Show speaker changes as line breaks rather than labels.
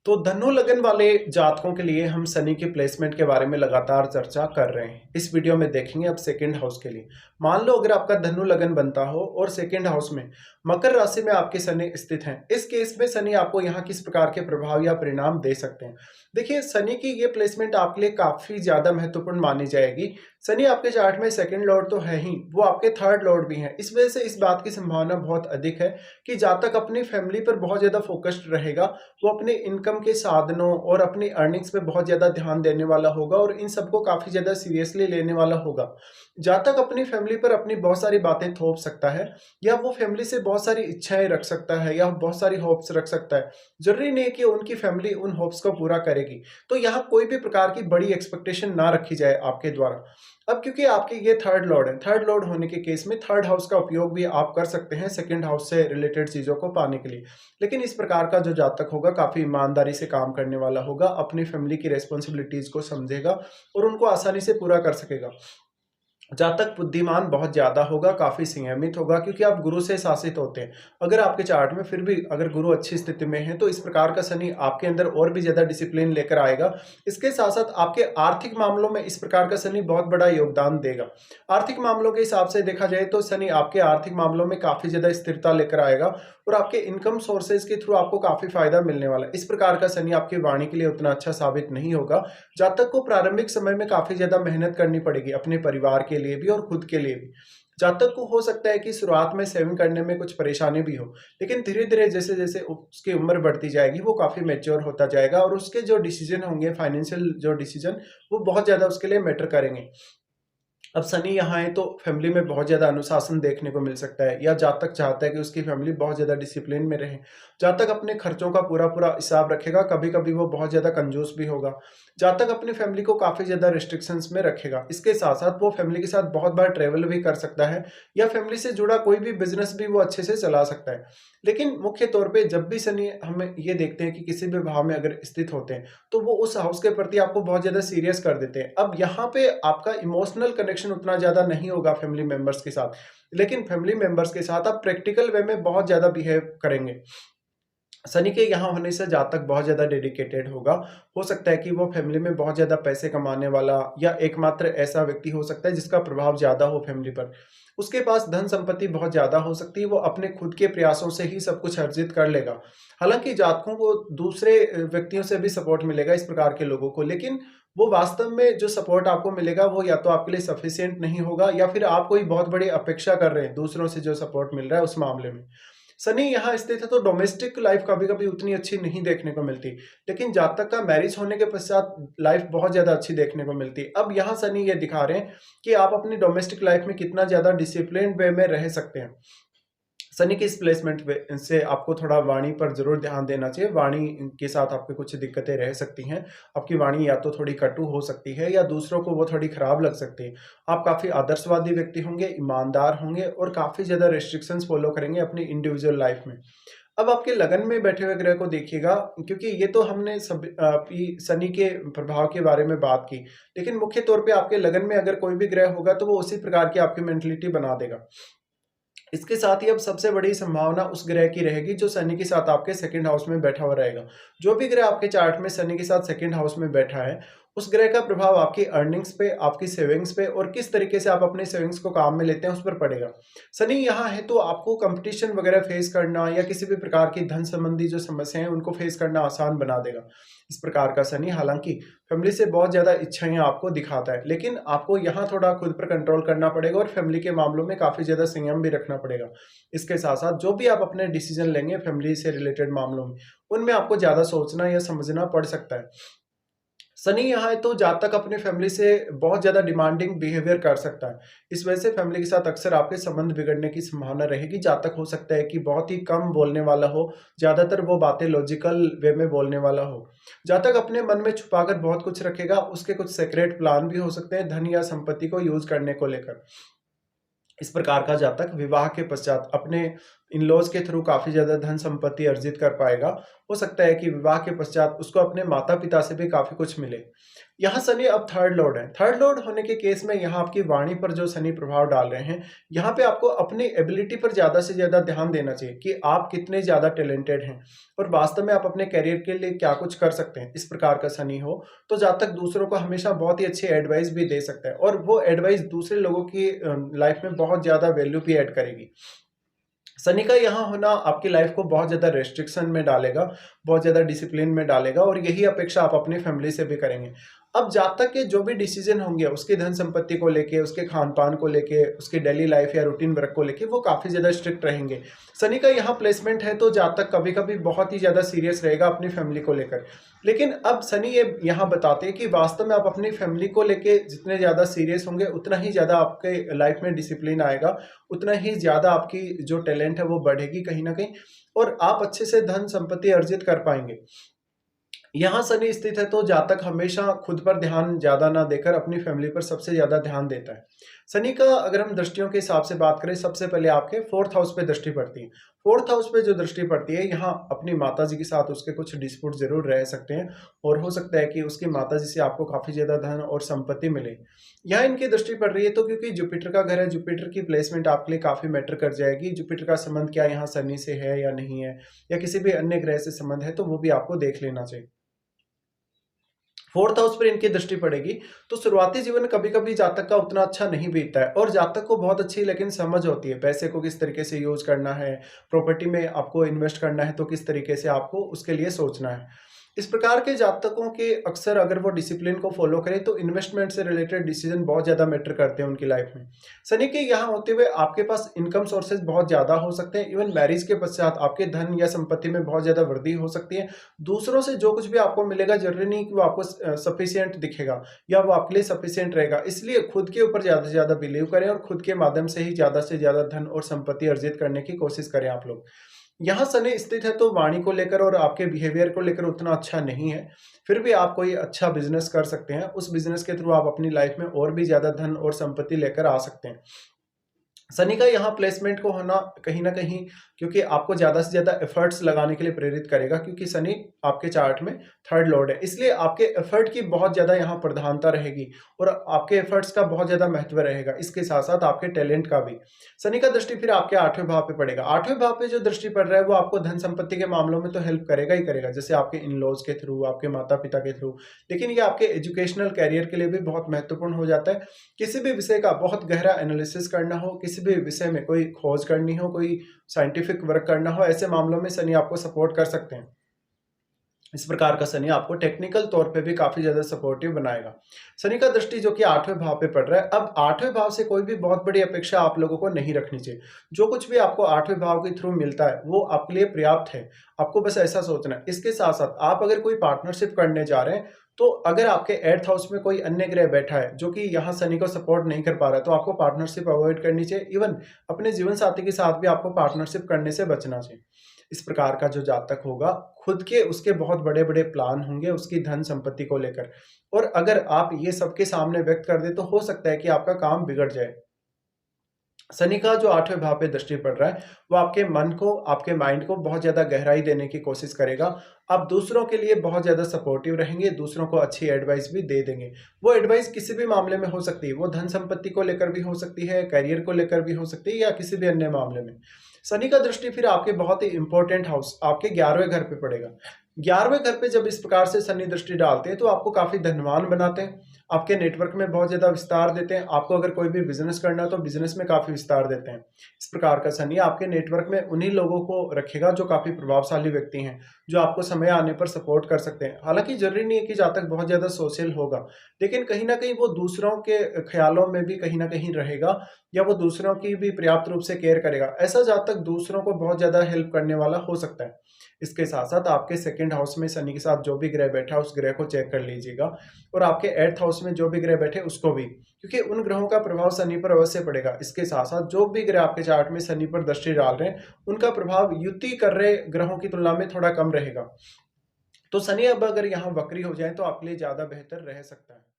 तो धनु लगन वाले जातकों के लिए हम शनि की प्लेसमेंट के बारे में लगातार चर्चा कर रहे हैं। इस वीडियो में देखेंगे अब सेकंड हाउस के लिए। मान लो अगर आपका धनु लगन बनता हो और सेकंड हाउस में मकर राशि में आपके शनि स्थित हैं, इस केस में शनि आपको यहाँ किस प्रकार के प्रभाव या परिणाम दे सकते हैं। देखिए, शनि की ये प्लेसमेंट आपके लिए काफी ज्यादा महत्वपूर्ण मानी जाएगी। शनि आपके चार्ट में सेकंड लॉर्ड तो है ही, वो आपके थर्ड लॉर्ड भी हैं। इस वजह से इस बात की संभावना बहुत अधिक है कि जातक अपनी फैमिली पर बहुत ज्यादा फोकस्ड रहेगा। वो अपने इनकम के साधनों और अपनी अर्निंग्स पे बहुत ज़्यादा ध्यान देने वाला होगा और इन सबको काफ़ी ज़्यादा सीरियसली लेने वाला होगा। जातक अपनी फैमिली पर अपनी बहुत सारी बातें थोप सकता है, या वो फैमिली से बहुत सारी इच्छाएं रख सकता है, या बहुत सारी होप्स रख सकता है। जरूरी नहीं है कि उनकी फैमिली उन होप्स को पूरा करेगी। तो यहाँ कोई भी प्रकार की बड़ी एक्सपेक्टेशन ना रखी जाए आपके द्वारा। अब क्योंकि आपके ये थर्ड लॉर्ड है, थर्ड लॉर्ड होने के केस में थर्ड हाउस का उपयोग भी आप कर सकते हैं सेकंड हाउस से रिलेटेड चीज़ों को पाने के लिए। लेकिन इस प्रकार का जो जातक होगा काफ़ी ईमानदारी से काम करने वाला होगा, अपनी फैमिली की रिस्पॉन्सिबिलिटीज़ को समझेगा और उनको आसानी से पूरा कर सकेगा। जातक बुद्धिमान बहुत ज़्यादा होगा, काफ़ी संयमित होगा, क्योंकि आप गुरु से शासित होते हैं। अगर आपके चार्ट में फिर भी अगर गुरु अच्छी स्थिति में है, तो इस प्रकार का शनि आपके अंदर और भी ज़्यादा डिसिप्लिन लेकर आएगा। इसके साथ-साथ आपके आर्थिक मामलों में इस प्रकार का शनि बहुत बड़ा योगदान देगा। आर्थिक मामलों के हिसाब से देखा जाए तो शनि आपके आर्थिक मामलों में काफ़ी ज़्यादा स्थिरता लेकर आएगा और आपके इनकम सोर्सेज के थ्रू आपको काफ़ी फ़ायदा मिलने वाला है। इस प्रकार का शनि आपकी वाणी के लिए उतना अच्छा साबित नहीं होगा। जातक को प्रारंभिक समय में काफ़ी ज़्यादा मेहनत करनी पड़ेगी, अपने परिवार के लिए भी और खुद के लिए भी। जातक को हो सकता है कि शुरुआत में सेविंग करने में कुछ परेशानी भी हो, लेकिन धीरे-धीरे जैसे-जैसे उसकी उम्र बढ़ती जाएगी, वो काफ़ी मैच्योर होता जाएगा और उसके जो डिसीज़न होंगे, फाइनेंशियल जो डिसीज़न, वो बहुत ज़्यादा उसके लिए मैटर करेंगे। अब शनि यहाँ है तो फैमिली में बहुत ज़्यादा अनुशासन देखने को मिल सकता है, या जातक चाहता है कि उसकी फैमिली बहुत ज़्यादा डिसिप्लिन में रहे। जातक अपने खर्चों का पूरा-पूरा हिसाब रखेगा, कभी-कभी वो बहुत ज़्यादा कंजूस भी होगा। जातक अपनी फैमिली को काफ़ी ज़्यादा रिस्ट्रिक्शंस में रखेगा। इसके साथ-साथ वो फैमिली के साथ बहुत बार ट्रैवल भी कर सकता है, या फैमिली से जुड़ा कोई भी बिज़नेस भी वो अच्छे से चला सकता है। लेकिन मुख्य तौर पे जब भी शनि हमें ये देखते हैं कि किसी भी भाव में अगर स्थित होते हैं, तो वो उस हाउस के प्रति आपको बहुत ज़्यादा सीरियस कर देते हैं। अब यहाँ पे आपका इमोशनल कनेक्शन उतना ज़्यादा नहीं होगा फैमिली मेंबर्स के साथ, लेकिन फैमिली मेंबर्स के साथ आप प्रैक्टिकल वे में बहुत ज़्यादा बिहेव करेंगे। शनि के यहाँ होने से जातक बहुत ज़्यादा डेडिकेटेड होगा। हो सकता है कि वो फैमिली में बहुत ज़्यादा पैसे कमाने वाला या एकमात्र ऐसा व्यक्ति हो सकता है जिसका प्रभाव ज़्यादा हो फैमिली पर। उसके पास धन संपत्ति बहुत ज़्यादा हो सकती है, वो अपने खुद के प्रयासों से ही सब कुछ अर्जित कर लेगा। हालाँकि जातकों को दूसरे व्यक्तियों से भी सपोर्ट मिलेगा इस प्रकार के लोगों को, लेकिन वो वास्तव में जो सपोर्ट आपको मिलेगा वो या तो आपके लिए सफिशिएंट नहीं होगा, या फिर आप कोई बहुत बड़ी अपेक्षा कर रहे हैं दूसरों से जो सपोर्ट मिल रहा है उस मामले में। शनि यहाँ स्थित है तो डोमेस्टिक लाइफ कभी-कभी उतनी अच्छी नहीं देखने को मिलती, लेकिन जातक का मैरिज होने के पश्चात लाइफ बहुत ज़्यादा अच्छी देखने को मिलती है। अब यहाँ शनि ये दिखा रहे हैं कि आप अपनी डोमेस्टिक लाइफ में कितना ज़्यादा डिसिप्लिन्ड वे में रह सकते हैं। शनि की इस प्लेसमेंट से आपको थोड़ा वाणी पर ज़रूर ध्यान देना चाहिए। वाणी के साथ आपको कुछ दिक्कतें रह सकती हैं। आपकी वाणी या तो थोड़ी कटु हो सकती है, या दूसरों को वो थोड़ी खराब लग सकती है। आप काफ़ी आदर्शवादी व्यक्ति होंगे, ईमानदार होंगे और काफ़ी ज़्यादा रिस्ट्रिक्शंस फ़ॉलो करेंगे अपनी इंडिविजुअल लाइफ में। अब आपके लगन में बैठे हुए ग्रह को देखिएगा, क्योंकि ये तो हमने शनि के प्रभाव के बारे में बात की, लेकिन मुख्य तौर पे आपके लगन में अगर कोई भी ग्रह होगा तो वो उसी प्रकार की आपकी मेंटालिटी बना देगा। इसके साथ ही अब सबसे बड़ी संभावना उस ग्रह की रहेगी जो शनि के साथ आपके सेकंड हाउस में बैठा हुआ रहेगा। जो भी ग्रह आपके चार्ट में शनि के साथ सेकंड हाउस में बैठा है, उस ग्रह का प्रभाव आपकी अर्निंग्स पे, आपकी सेविंग्स पे और किस तरीके से आप अपने सेविंग्स को काम में लेते हैं उस पर पड़ेगा। शनि यहाँ है तो आपको कंपटीशन वगैरह फेस करना या किसी भी प्रकार की धन संबंधी जो समस्याएं हैं उनको फेस करना आसान बना देगा। इस प्रकार का शनि हालांकि फैमिली से बहुत ज़्यादा इच्छाएं आपको दिखाता है, लेकिन आपको यहाँ थोड़ा खुद पर कंट्रोल करना पड़ेगा और फैमिली के मामलों में काफ़ी ज़्यादा संयम भी रखना पड़ेगा। इसके साथ-साथ जो भी आप अपने डिसीज़न लेंगे फैमिली से रिलेटेड मामलों में, उनमें आपको ज़्यादा सोचना या समझना पड़ सकता है। शनि यहाँ है तो जातक अपनी फैमिली से बहुत ज़्यादा डिमांडिंग बिहेवियर कर सकता है। इस वजह से फैमिली के साथ अक्सर आपके संबंध बिगड़ने की संभावना रहेगी। जातक हो सकता है कि बहुत ही कम बोलने वाला हो, ज़्यादातर वो बातें लॉजिकल वे में बोलने वाला हो। जातक अपने मन में छुपाकर बहुत कुछ रखेगा, उसके कुछ सीक्रेट प्लान भी हो सकते हैं धन या संपत्ति को यूज़ करने को लेकर। इस प्रकार का जातक विवाह के पश्चात अपने इन लॉज के थ्रू काफ़ी ज़्यादा धन संपत्ति अर्जित कर पाएगा। हो सकता है कि विवाह के पश्चात उसको अपने माता-पिता से भी काफ़ी कुछ मिले। यहाँ शनि अब थर्ड लॉर्ड है। थर्ड लॉर्ड होने के केस में यहाँ आपकी वाणी पर जो शनि प्रभाव डाल रहे हैं, यहाँ पे आपको अपनी एबिलिटी पर ज़्यादा से ज़्यादा ध्यान देना चाहिए कि आप कितने ज़्यादा टैलेंटेड हैं और वास्तव में आप अपने करियर के लिए क्या कुछ कर सकते हैं। इस प्रकार का शनि हो, तो जातक दूसरों को हमेशा बहुत ही अच्छी एडवाइस भी दे सकता है और वो एडवाइस दूसरे लोगों की लाइफ में बहुत ज़्यादा वैल्यू भी ऐड करेगी। शनि का यहाँ होना आपकी लाइफ को बहुत ज़्यादा रेस्ट्रिक्शन में डालेगा, बहुत ज़्यादा डिसिप्लिन में डालेगा और यही अपेक्षा आप अपनी फैमिली से भी करेंगे। अब जातक के जो भी डिसीजन होंगे उसकी धन संपत्ति को लेके, उसके खान-पान को लेके, उसकी डेली लाइफ या रूटीन वर्क को लेके वो काफ़ी ज़्यादा स्ट्रिक्ट रहेंगे। शनि का यहाँ प्लेसमेंट है तो जातक कभी-कभी बहुत ही ज़्यादा सीरियस रहेगा अपनी फैमिली को लेकर। लेकिन अब शनि ये यहाँ बताते हैं कि वास्तव में आप अपनी फैमिली को लेके जितने ज़्यादा सीरियस होंगे उतना ही ज़्यादा आपके लाइफ में डिसिप्लिन आएगा, उतना ही ज़्यादा आपकी जो टैलेंट है वो बढ़ेगी कहीं न कहीं और आप अच्छे से धन संपत्ति अर्जित कर पाएँगे। यहाँ शनि स्थित है तो जातक हमेशा खुद पर ध्यान ज़्यादा ना देकर अपनी फैमिली पर सबसे ज़्यादा ध्यान देता है। शनि का अगर हम दृष्टियों के हिसाब से बात करें, सबसे पहले आपके 4th हाउस पे दृष्टि पड़ती है। 4th हाउस पे जो दृष्टि पड़ती है, यहाँ अपनी माताजी के साथ उसके कुछ डिस्प्यूट ज़रूर रह सकते हैं और हो सकता है कि उसकी माताजी से आपको काफ़ी ज़्यादा धन और संपत्ति मिले। यहाँ इनकी दृष्टि पड़ रही है तो क्योंकि जुपिटर का घर है, जुपिटर की प्लेसमेंट आपके लिए काफ़ी मैटर कर जाएगी। जुपिटर का संबंध क्या यहाँ शनि से है या नहीं है या किसी भी अन्य ग्रह से संबंध है तो वो भी आपको देख लेना चाहिए। 4th हाउस पर इनकी दृष्टि पड़ेगी तो शुरुआती जीवन कभी-कभी जातक का उतना अच्छा नहीं बीतता है और जातक को बहुत अच्छी लेकिन समझ होती है पैसे को किस तरीके से यूज करना है, प्रॉपर्टी में आपको इन्वेस्ट करना है तो किस तरीके से आपको उसके लिए सोचना है। इस प्रकार के जातकों के अक्सर अगर वो डिसिप्लिन को फॉलो करें तो इन्वेस्टमेंट से रिलेटेड डिसीजन बहुत ज़्यादा मैटर करते हैं उनकी लाइफ में। शनि के यहाँ होते हुए आपके पास इनकम सोर्सेज बहुत ज़्यादा हो सकते हैं। इवन मैरिज के पश्चात आपके धन या संपत्ति में बहुत ज़्यादा वृद्धि हो सकती है। दूसरों से जो कुछ भी आपको मिलेगा जरूरी नहीं कि वो आपको सफिशियंट दिखेगा या वो आपके लिए सफिशियंट रहेगा। इसलिए खुद के ऊपर ज़्यादा से ज़्यादा बिलीव करें और खुद के माध्यम से ही ज़्यादा से ज़्यादा धन और संपत्ति अर्जित करने की कोशिश करें आप लोग। यहाँ शनि स्थित है तो वाणी को लेकर और आपके बिहेवियर को लेकर उतना अच्छा नहीं है। फिर भी आप कोई अच्छा बिज़नेस कर सकते हैं। उस बिज़नेस के थ्रू आप अपनी लाइफ में और भी ज़्यादा धन और संपत्ति लेकर आ सकते हैं। शनि का यहाँ प्लेसमेंट को होना कहीं न कहीं क्योंकि आपको ज़्यादा से ज़्यादा एफर्ट्स लगाने के लिए प्रेरित करेगा क्योंकि शनि आपके चार्ट में थर्ड लॉर्ड है। इसलिए आपके एफर्ट की बहुत ज़्यादा यहाँ प्रधानता रहेगी और आपके एफर्ट्स का बहुत ज़्यादा महत्व रहेगा। इसके साथ-साथ आपके टैलेंट का भी। शनि का दृष्टि फिर आपके 8वें भाव पे पड़ेगा। 8वें भाव पे जो दृष्टि पड़ रहा है वो आपको धन संपत्ति के मामलों में तो हेल्प करेगा ही करेगा। जैसे आपके इन-लॉज़ के थ्रू, आपके माता-पिता के थ्रू। लेकिन ये आपके एजुकेशनल करियर के लिए भी बहुत महत्वपूर्ण हो जाता है। किसी भी विषय का बहुत गहरा एनालिसिस करना हो, किसी भी विषय में कोई खोज करनी हो, कोई साइंटिफिक वर्क करना हो, ऐसे मामलों में शनि आपको सपोर्ट कर सकते हैं। इस प्रकार का शनि आपको टेक्निकल तौर पे भी काफ़ी ज़्यादा सपोर्टिव बनाएगा। शनि का दृष्टि जो कि 8वें भाव पे पड़ रहा है, अब 8वें भाव से कोई भी बहुत बड़ी अपेक्षा आप लोगों को नहीं रखनी चाहिए। जो कुछ भी आपको 8वें भाव के थ्रू मिलता है, वो आपके लिए पर्याप्त है। आपको बस ऐसा सोचना है। इसके साथ-साथ आप अगर कोई पार्टनरशिप करने जा रहे हैं, तो अगर आपके 8th हाउस में कोई अन्य ग्रह बैठा है, जो कि यहाँ शनि को सपोर्ट नहीं कर पा रहा है, तो आपको पार्टनरशिप अवॉइड करनी चाहिए। इवन अपने जीवन साथी के साथ भी आपको पार्टनरशिप करने से बचना चाहिए। इस प्रकार का जो जातक होगा, खुद के उसके बहुत बड़े-बड़े प्लान होंगे उसकी धन संपत्ति को लेकर और अगर आप ये सबके सामने व्यक्त कर दें, तो हो सकता है कि आपका काम बिगड़ जाए। शनि का जो 8वें भाव पे दृष्टि पड़ रहा है, वो आपके मन को, आपके माइंड को बहुत ज़्यादा गहराई देने की कोशिश करेगा। आप दूसरों के लिए बहुत ज़्यादा सपोर्टिव रहेंगे, दूसरों को अच्छी एडवाइस भी दे देंगे। वो एडवाइस किसी भी मामले में हो सकती है, वो धन संपत्ति को लेकर भी हो सकती है, करियर को लेकर भी हो सकती है या किसी भी अन्य मामले में। शनि का दृष्टि फिर आपके बहुत ही इंपॉर्टेंट हाउस, आपके 11वें घर पे पड़ेगा। 11वें घर पे जब इस प्रकार से शनि दृष्टि डालते हैं, तो आपको काफ़ी धनवान बनाते हैं। आपके नेटवर्क में बहुत ज़्यादा विस्तार देते हैं। आपको अगर कोई भी बिज़नेस करना है तो बिज़नेस में काफ़ी विस्तार देते हैं। इस प्रकार का शनि आपके नेटवर्क में उन्हीं लोगों को रखेगा जो काफ़ी प्रभावशाली व्यक्ति हैं, जो आपको समय आने पर सपोर्ट कर सकते हैं। हालाँकि ज़रूरी नहीं है कि जातक बहुत ज़्यादा सोशल होगा, लेकिन कहीं न कहीं वो दूसरों के ख़्यालों में भी कहीं न कहीं रहेगा या वो दूसरों की भी पर्याप्त रूप से केयर करेगा। ऐसा जातक दूसरों को बहुत ज़्यादा हेल्प करने वाला हो सकता है। इसके साथ-साथ आपके 2nd हाउस में शनि के साथ जो भी ग्रह बैठा है, उस ग्रह को चेक कर लीजिएगा और आपके 8th हाउस में जो भी ग्रह बैठे उसको भी, क्योंकि उन ग्रहों का प्रभाव शनि पर अवश्य पड़ेगा। इसके साथ-साथ जो भी ग्रह आपके चार्ट में शनि पर दृष्टि डाल रहे हैं, उनका प्रभाव युति कर रहे ग्रहों की तुलना में थोड़ा कम रहेगा। तो शनि अब अगर यहाँ वक्री हो जाए तो आपके लिए ज़्यादा बेहतर रह सकता है।